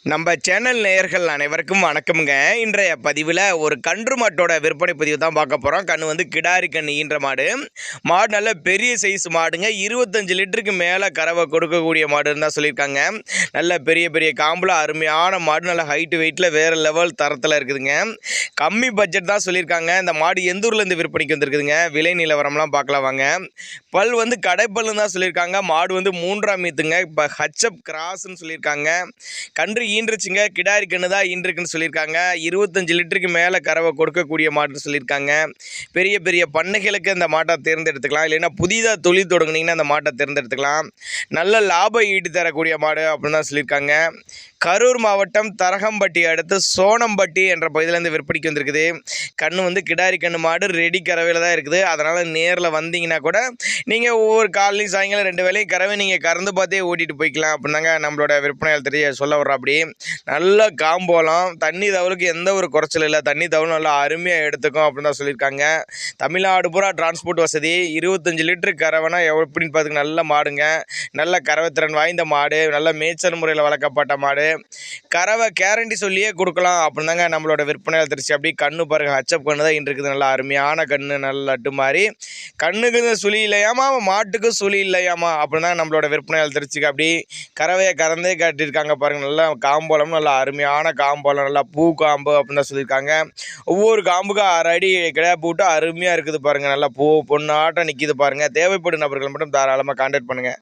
நம்ம சேனல் நேயர்கள் அனைவருக்கும் வணக்கம்ங்க. இன்றைய பதிவில் ஒரு கன்று மாட்டோட விற்பனை பதிவு தான் பார்க்க போகிறோம். கன்று வந்து கிடாரி கன்று ஈன்ற மாடு. மாடு நல்ல பெரிய சைஸ் மாடுங்க. 25 லிட்டருக்கு மேலே கறவை கொடுக்கக்கூடிய மாடுன்னு தான் சொல்லியிருக்காங்க. நல்ல பெரிய பெரிய காம்பில் அருமையான மாடு, நல்ல ஹைட்டு வெயிட்டில் வேறு லெவல் தரத்தில் இருக்குதுங்க. கம்மி பட்ஜெட் தான் சொல்லியிருக்காங்க. இந்த மாடு எந்த ஊர்லேருந்து விற்பனைக்கு வந்துருக்குதுங்க, விலை நிலவரம்லாம் பார்க்கலாம் வாங்க. பல் வந்து கடைப்பல்னு தான் சொல்லியிருக்காங்க. மாடு வந்து 3ஆம் ஈத்துங்க. இப்போ ஹச்எப் கிராஸ்ன்னு சொல்லியிருக்காங்க. கன்று ஈன்றுச்சுங்க. கிடாரி கன்று தான் ஈன்றுக்குன்னு சொல்லியிருக்காங்க. 25 லிட்டருக்கு மேலே கறவை கொடுக்கக்கூடிய மாடுன்னு சொல்லியிருக்காங்க. பெரிய பெரிய பண்ணைகளுக்கு இந்த மாட்டை தேர்ந்தெடுத்துக்கலாம், இல்லைன்னா புதிதாக தொழில் தொடங்குனீங்கன்னா அந்த மாட்டை தேர்ந்தெடுத்துக்கலாம். நல்ல லாபம் ஈடு தரக்கூடிய மாடு அப்படின்னு தான் சொல்லியிருக்காங்க. கரூர் மாவட்டம் தரகம்பட்டி அடுத்து சோனம்பட்டி என்ற பகுதியிலேருந்து விற்பனைக்கு வந்திருக்குது. கன்று வந்து கிடாரி கன்று மாடு ரெடி கறவையில் தான் இருக்குது. அதனால் நேரில் வந்தீங்கன்னா கூட நீங்கள் ஒவ்வொரு காலையும் சாயங்காலம் 2 வேளையும் கறவை நீங்கள் கறந்து பார்த்தே ஓட்டிகிட்டு போய்க்கலாம் அப்படின்னாங்க நம்மளோட விற்பனையாளர் தெரிய சொல்ல வர்றோம். அப்படி நல்ல காம்போலம், தண்ணி தவளுக்கு எந்த ஒரு குறைச்சல் இல்லை. தண்ணி தவளும் நல்லா அருமையாக எடுத்துக்கும் அப்படின்னு தான் சொல்லியிருக்காங்க. தமிழ்நாடு பூரா டிரான்ஸ்போர்ட் வசதி. 25 லிட்டரு கறவைனா எப்படின்னு பார்த்துக்க நல்ல மாடுங்க. நல்ல கறவைத்திறன் வாய்ந்த மாடு, நல்ல மேய்ச்சல் முறையில் வளர்க்கப்பட்ட மாடு. கறவை கேரண்டி சொல்லியே கொடுக்கலாம் அப்படின்னாங்க நம்மளோட விற்பனையாளர் திருச்சி. அப்படி கண்ணு பாருங்கள், ஹச்சப் கண்ணு தான் இருக்குது. நல்லா அருமையான கண்ணு, நல்ல லட்டு மாதிரி. கண்ணுக்கு சுழி இல்லையாமா, மாட்டுக்கு சுழி இல்லையாமா அப்படின்னா நம்மளோட விற்பனையாளர் திருச்சிக்கு. அப்படி கறவையை கறந்தே காட்டியிருக்காங்க பாருங்கள். நல்லா காம்போலம், நல்லா அருமையான காம்போலம், நல்லா பூ காம்பு அப்படின்னு தான் சொல்லியிருக்காங்க. ஒவ்வொரு காம்புக்கும் 6 அடி கிடையா போட்டு அருமையாக இருக்குது பாருங்கள். நல்லா பூ பொண்ணாட்டம் நிற்கிது பாருங்கள். தேவைப்படும் நபர்கள் மட்டும் தாராளமாக கான்டாக்ட் பண்ணுங்கள்.